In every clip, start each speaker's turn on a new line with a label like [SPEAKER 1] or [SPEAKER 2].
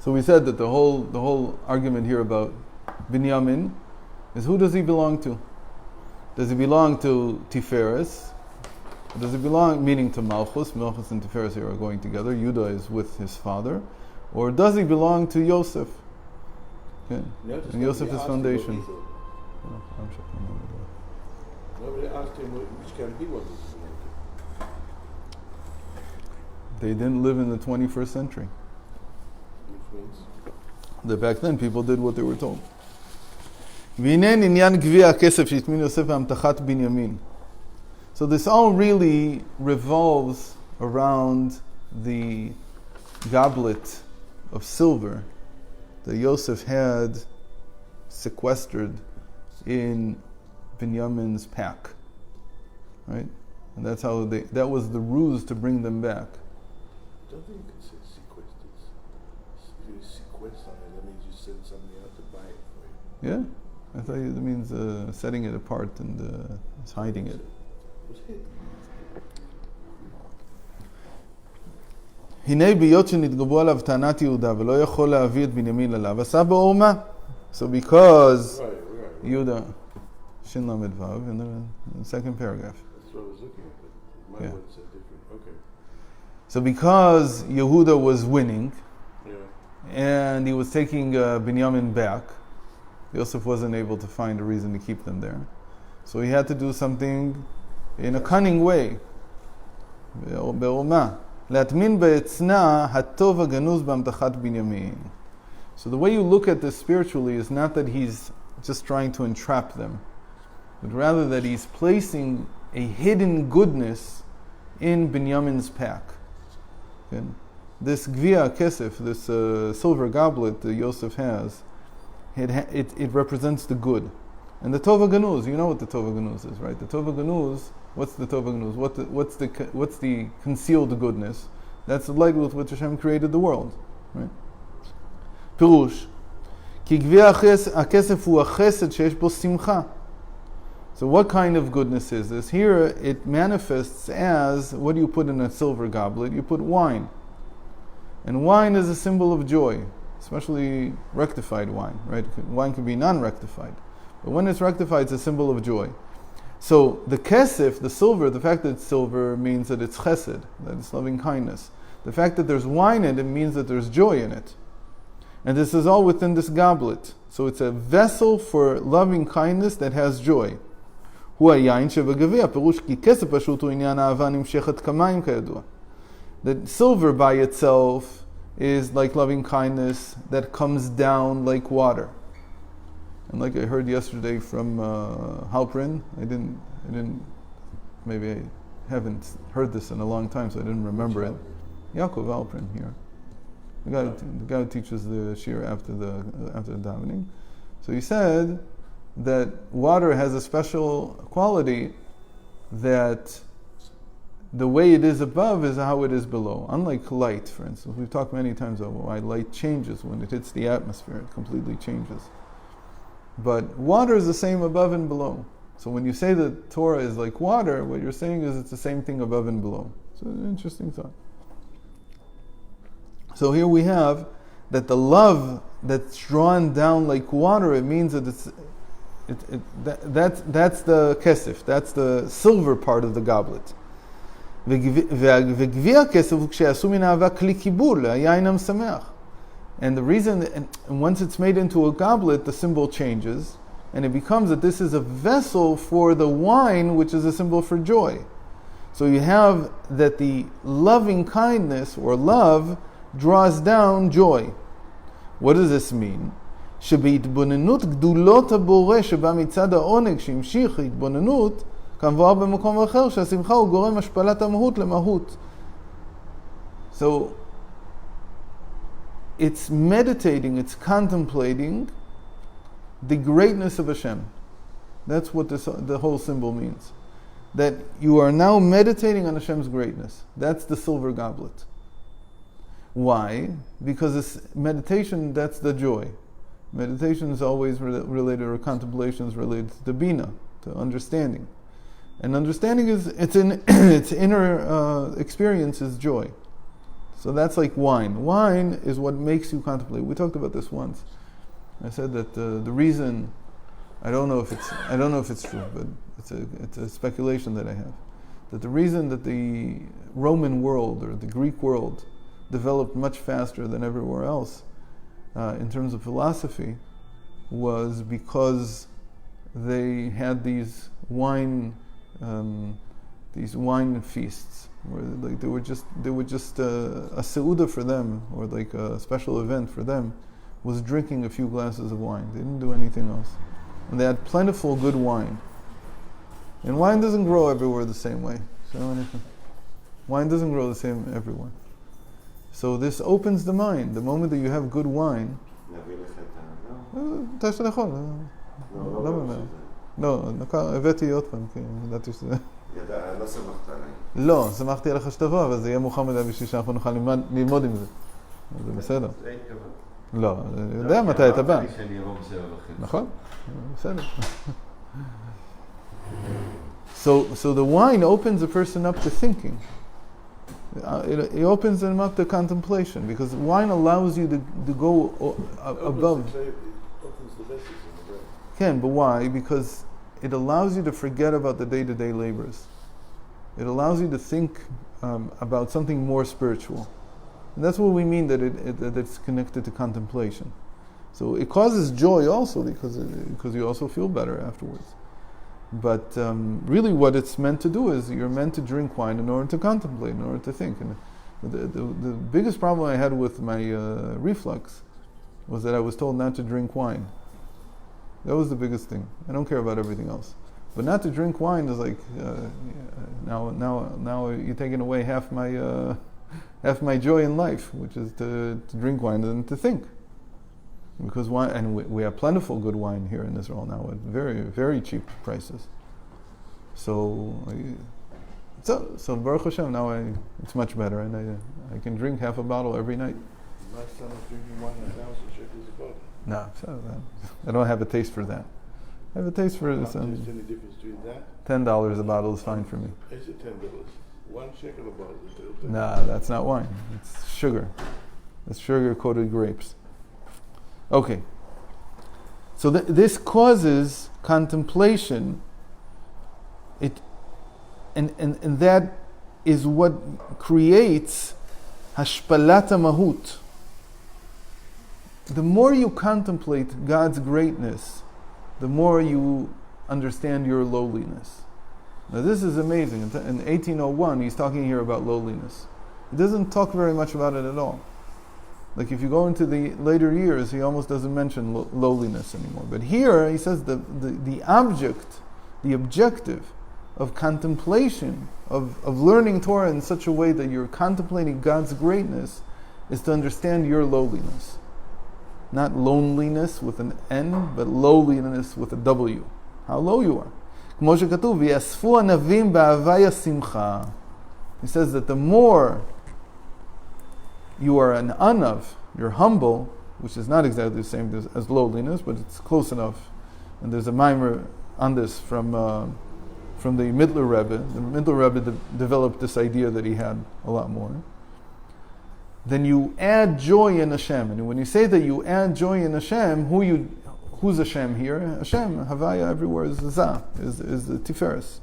[SPEAKER 1] So we said that the whole argument here about Binyamin is, who does he belong to? Does he belong to Tiferes? Does he belong, meaning to Malchus? Malchus and Tiferes here are going together. Yehuda is with his father. Or does he belong to Yosef? Okay. And Yosef is foundation.
[SPEAKER 2] Nobody asked him which camp he wanted to belong to.
[SPEAKER 1] They didn't live in the 21st century.
[SPEAKER 2] Which means?
[SPEAKER 1] That back then people did what they were told. So this all really revolves around the goblet of silver that Yosef had sequestered in Binyamin's pack, right? And that's how that was the ruse to bring them back.
[SPEAKER 2] Don't think you can say sequestered. If you sequester it, that means you send somebody out to buy it for you.
[SPEAKER 1] Yeah, I thought it means setting it apart and hiding it. הנה ביות שנתגברו עליו טענת יהודה ולא יכול להביא את בנימין אליו, עשה בו עורמה. So because Yehuda, Shin Lamed Vav, in the second paragraph.
[SPEAKER 2] That's what I was looking at. My word said different. Okay.
[SPEAKER 1] So because Yehuda was winning,
[SPEAKER 2] Yeah.
[SPEAKER 1] and he was taking Binyamin back, Yosef wasn't able to find a reason to keep them there. So he had to do something in a cunning way. בעורמה. להטמין בעצנה הטוב הגנוז באמתחת בנימין. So the way you look at this spiritually is not that he's just trying to entrap them, but rather that he's placing a hidden goodness in Binyamin's pack. Okay? This gvia kesef, this silver goblet that Yosef has, it represents the good. And the Tova Ganuz, you know what the Tova Ganuz is, right? The Tova Ganuz, what's the Tova Ganuz? What's the concealed goodness? That's the light with which Hashem created the world, right? Pirush, ki gvia hakesef hu hachesed sheish bo simcha. So what kind of goodness is this? Here it manifests as, what do you put in a silver goblet? You put wine. And wine is a symbol of joy, especially rectified wine, right? Wine can be non-rectified. But when it's rectified, it's a symbol of joy. So the kesef, the silver, the fact that it's silver means that it's chesed, that it's loving kindness. The fact that there's wine in it means that there's joy in it. And this is all within this goblet. So it's a vessel for loving kindness that has joy. That silver by itself is like loving kindness that comes down like water. And like I heard yesterday from Halprin, I didn't, maybe I haven't heard this in a long time, so I didn't remember it. Yaakov Halprin here, the guy who teaches the shir after the davening. So he said that water has a special quality that the way it is above is how it is below. Unlike light, for instance, we've talked many times about why light changes when it hits the atmosphere; it completely changes. But water is the same above and below. So when you say that Torah is like water, what you're saying is it's the same thing above and below. So an interesting thought. So here we have that the love that's drawn down like water, it means that that's the kesef, that's the silver part of the goblet. וגביע הכסף הוא כשעשו מן האהבה כלי קיבול, היין המשמח. And the reason, and once it's made into a goblet, the symbol changes, and it becomes that this is a vessel for the wine, which is a symbol for joy. So you have that the loving kindness or love draws down joy. What does this mean? שבהתבוננות גדולות הבורא שבא מצד העונג שהמשיך התבוננות, כמבואר במקום אחר שהשמחה הוא גורם השפלת המהות למהות. So it's meditating, it's contemplating the greatness of Hashem. That's what the whole symbol means. That you are now meditating on Hashem's greatness. That's the silver goblet. Why? Because this meditation, that's the joy. Meditation is always related, or contemplation is related to bina, to understanding. And understanding is, its inner experience is joy. So that's like wine. Wine is what makes you contemplate. We talked about this once. I said that the reason, I don't know if it's true, but it's a speculation that I have, that the reason that the Roman world or the Greek world developed much faster than everywhere else in terms of philosophy was because they had these wine feasts, where like they were just a seuda for them, or like a special event for them, was drinking a few glasses of wine. They didn't do anything else, and they had plentiful good wine. And wine doesn't grow everywhere the same way. So wine doesn't grow the same everywhere. So this opens the mind. The moment that you have good wine. לא, הבאתי עוד פעם, כי ידעתי שזה...
[SPEAKER 3] לא שמחת עליי.
[SPEAKER 1] לא, שמחתי עליך שתבוא, אבל זה יהיה מאוחר מדי בשביל שאנחנו נוכל ללמוד עם זה. זה בסדר.
[SPEAKER 3] זה התכוון.
[SPEAKER 1] לא, אני יודע מתי אתה בא.
[SPEAKER 3] אמרתי שאני אבוא ב7:30.
[SPEAKER 1] נכון, בסדר. So the wine opens a person up to thinking. It opens them up to contemplation, because wine allows you to go above.
[SPEAKER 2] It opens the vessels in the brain.
[SPEAKER 1] Can, but why? Because it allows you to forget about the day-to-day labors. It allows you to think about something more spiritual. And that's what we mean that it's connected to contemplation. So it causes joy also, because you also feel better afterwards. But really what it's meant to do is you're meant to drink wine in order to contemplate, in order to think. And the biggest problem I had with my reflux was that I was told not to drink wine. That was the biggest thing. I don't care about everything else. But not to drink wine is like, now you're taking away half my joy in life, which is to drink wine and to think. Because wine, and we have plentiful good wine here in Israel now at very, very cheap prices. So Baruch Hashem, now it's much better, and I can drink half a bottle every night.
[SPEAKER 2] Last time I was drinking wine 1,000 shekels a bottle.
[SPEAKER 1] No, I don't have a taste for that. I have a taste for
[SPEAKER 2] Is there any difference between that?
[SPEAKER 1] $10 a bottle is fine for me.
[SPEAKER 2] Is it $10? 1 shekel a bottle.
[SPEAKER 1] No, that's not wine. It's sugar. It's sugar-coated grapes. Okay. So this causes contemplation. And that is what creates hashpalat mahut. The more you contemplate God's greatness, the more you understand your lowliness. Now this is amazing. In 1801, he's talking here about lowliness. He doesn't talk very much about it at all. Like if you go into the later years, he almost doesn't mention lowliness anymore. But here he says the objective of contemplation, of learning Torah in such a way that you're contemplating God's greatness, is to understand your lowliness. Not loneliness with an N, but lowliness with a W. How low you are. He says that the more you are an anav, you're humble, which is not exactly the same as lowliness, but it's close enough. And there's a mimer on this from the Middler Rebbe. The Middler Rebbe developed this idea that he had a lot more. Then you add joy in Hashem. And when you say that you add joy in Hashem, who's Hashem here? Hashem, Havaya everywhere is Zah, is the Tiferes.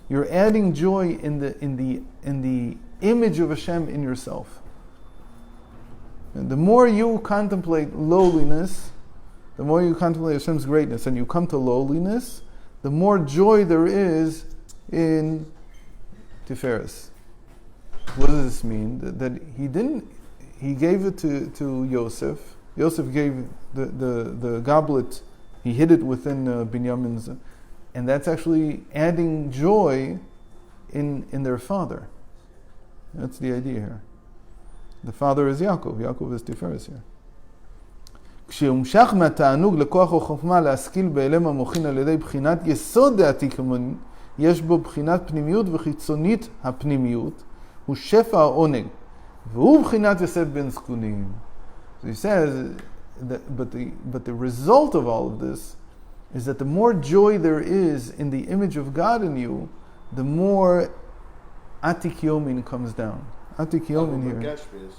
[SPEAKER 1] You're adding joy in the image of Hashem in yourself. And the more you contemplate lowliness, the more you contemplate Hashem's greatness, and you come to lowliness, the more joy there is in Tiferes. What does this mean? That he gave it to Yosef. Yosef gave the goblet, he hid it within Binyamin's, and that's actually adding joy in their father. That's the idea here. The father is Yaakov. Yaakov is Tiferes here. כשהומשך מהתענוג לכוח החוכמה להשכיל בהלם המוחין על ידי בחינת יסוד דעתי כמוני, יש בו בחינת פנימיות וחיצונית הפנימיות, הוא שפע העונג, והוא בחינת יוסף בן זקונים. So he says, but the result of all of this is that the more joy there is in the image of God in you, the more atik yomin comes down. Atik Yomin here.
[SPEAKER 2] Vayigash means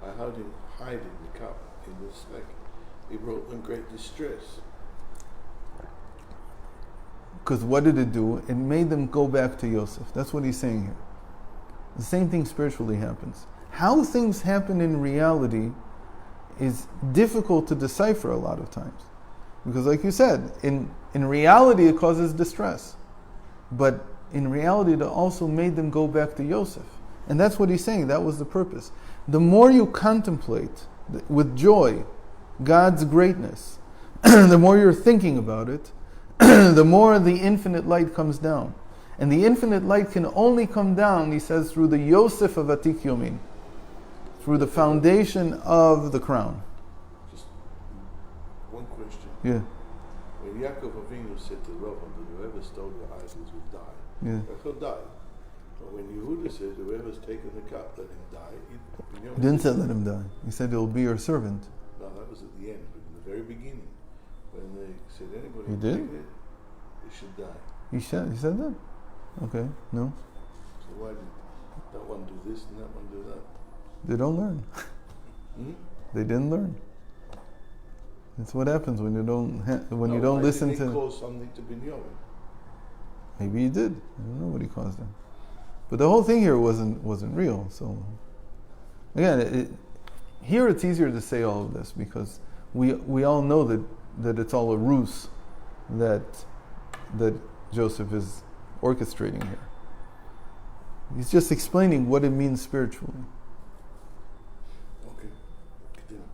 [SPEAKER 2] I heard him hiding the cup in the sack. He brought them great distress.
[SPEAKER 1] Because what did it do? It made them go back to Yosef. That's what he's saying here. The same thing spiritually happens. How things happen in reality is difficult to decipher a lot of times. Because like you said, in reality it causes distress. But in reality it also made them go back to Yosef. And that's what he's saying, that was the purpose. The more you contemplate with joy God's greatness, the more you're thinking about it, the more the infinite light comes down. And the infinite light can only come down, he says, through the Yosef of Atik Yomin, through the foundation of the crown.
[SPEAKER 2] Just one question.
[SPEAKER 1] Yeah.
[SPEAKER 2] When Yaakov Avinu said to Reuven, whoever stole your idols will die,
[SPEAKER 1] Yeah.
[SPEAKER 2] Rachel died. But when Yehuda said, whoever's taken the cup, let him die,
[SPEAKER 1] He didn't say let him die. He said he'll be your servant.
[SPEAKER 2] No, that was at the end, but in the very beginning, when they said anybody
[SPEAKER 1] He
[SPEAKER 2] who
[SPEAKER 1] did?
[SPEAKER 2] take it, they should die.
[SPEAKER 1] He said that? Okay, no.
[SPEAKER 2] So why did that one do this and that one do that?
[SPEAKER 1] They don't learn. They didn't learn. That's what happens when you don't listen
[SPEAKER 2] Did he
[SPEAKER 1] to.
[SPEAKER 2] cause something to Binyamin?
[SPEAKER 1] Maybe he did. I don't know what he caused them. But the whole thing here wasn't real. So again, here it's easier to say all of this because we all know that it's all a ruse that Joseph is orchestrating here. He's just explaining what it means spiritually.
[SPEAKER 2] Okay, continue.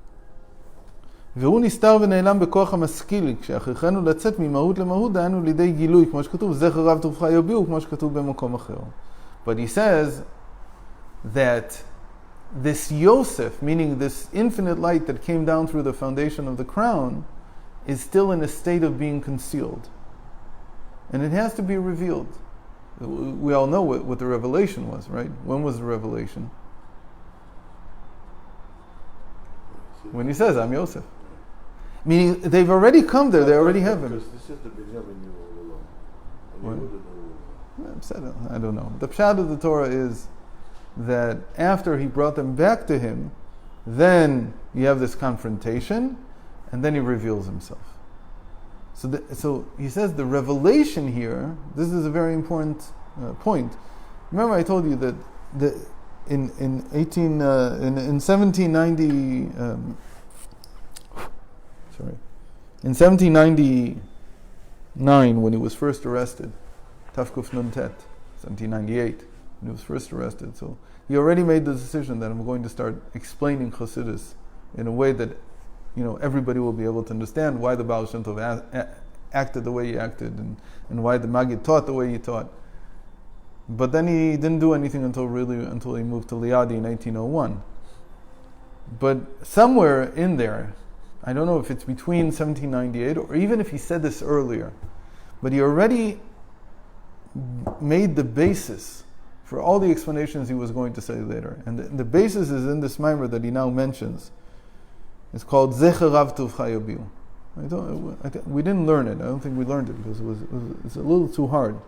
[SPEAKER 1] והוא נסתר ונעלם בכוח המשכיל, כשהכרחנו לצאת ממהות למהות, דהיינו לידי גילוי, כמו שכתוב, זכר רב טובך יביאו, כמו שכתוב במקום אחר. But he says that this Yosef, meaning this infinite light that came down through the foundation of the crown, is still in a state of being concealed. And it has to be revealed. We all know what the revelation was, right? When was the revelation? When he says, I'm Yosef. Meaning, they've already come there, they already have him.
[SPEAKER 2] Because this is the Binyamin knew all along. And
[SPEAKER 1] What?
[SPEAKER 2] Yehuda knew all along.
[SPEAKER 1] I don't know. The pshat of the Torah is that after he brought them back to him, then you have this confrontation, and then he reveals himself. So he says the revelation here, this is a very important point. Remember I told you that in 1790, in 1799 when he was first arrested, Tafkuf Nun Tet, 1798, when he was first arrested. So he already made the decision that I'm going to start explaining Chassidus in a way that everybody will be able to understand why the Baal Shem Tov acted the way he acted and why the Maggid taught the way he taught. But then he didn't do anything until he moved to Liadi in 1901. But somewhere in there, I don't know if it's between 1798 or even if he said this earlier, but he already made the basis for all the explanations he was going to say later. And the basis is in this mimer that he now mentions. It's called Zecher Rav Tovcha Yabiu. We didn't learn it. I don't think we learned it because it's a little too hard.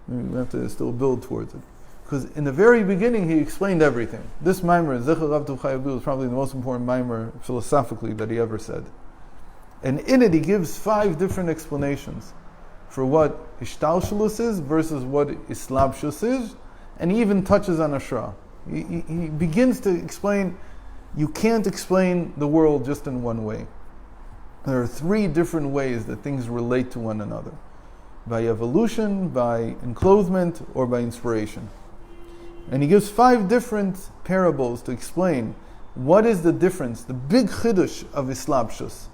[SPEAKER 1] We have to still build towards it. Because in the very beginning he explained everything. This mimer, Zecher Rav Tovcha Yabiu, is probably the most important mimer philosophically that he ever said. And in it he gives 5 different explanations for what Ishtalshalus is versus what Islabshus is, and he even touches on Ashra. He begins to explain you can't explain the world just in one way. There are 3 different ways that things relate to one another. By evolution, by enclothement, or by inspiration. And he gives 5 different parables to explain what is the difference, the big chiddush of Islabshus,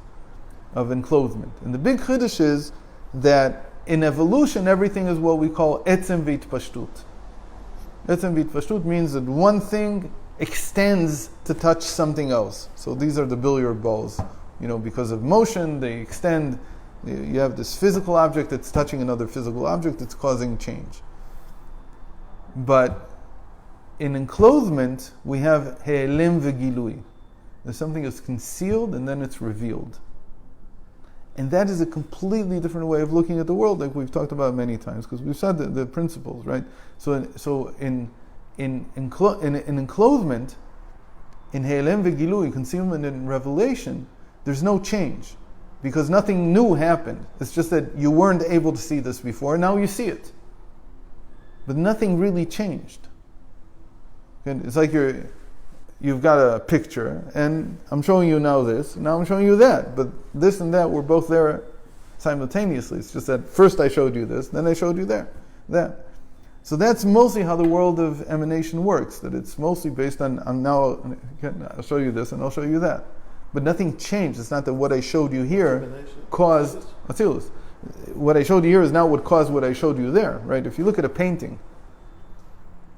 [SPEAKER 1] of enclothement. And the big chiddush is that in evolution everything is what we call etzem v'itpashtut. Etzem v'itpashtut means that one thing extends to touch something else. So these are the billiard balls. Because of motion, they extend. You have this physical object that's touching another physical object, it's causing change. But in enclothement, we have he'elim v'gilui. There's something that's concealed and then it's revealed. And that is a completely different way of looking at the world, like we've talked about many times, because we've said the principles, right? So in in enclosement, in He'elem v'Gilui, concealment and revelation, there's no change. Because nothing new happened. It's just that you weren't able to see this before, now you see it. But nothing really changed. Okay? It's like you've got a picture, and I'm showing you now this, now I'm showing you that. But this and that were both there simultaneously. It's just that first I showed you this, then I showed you that. So that's mostly how the world of emanation works, that it's mostly based on now, I'll show you this and I'll show you that. But nothing changed. It's not that what I showed you here caused Atzilus. What I showed you here is now what caused what I showed you there, right? If you look at a painting,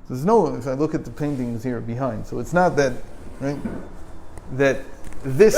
[SPEAKER 1] if I look at the paintings here behind, so it's not that, right, that this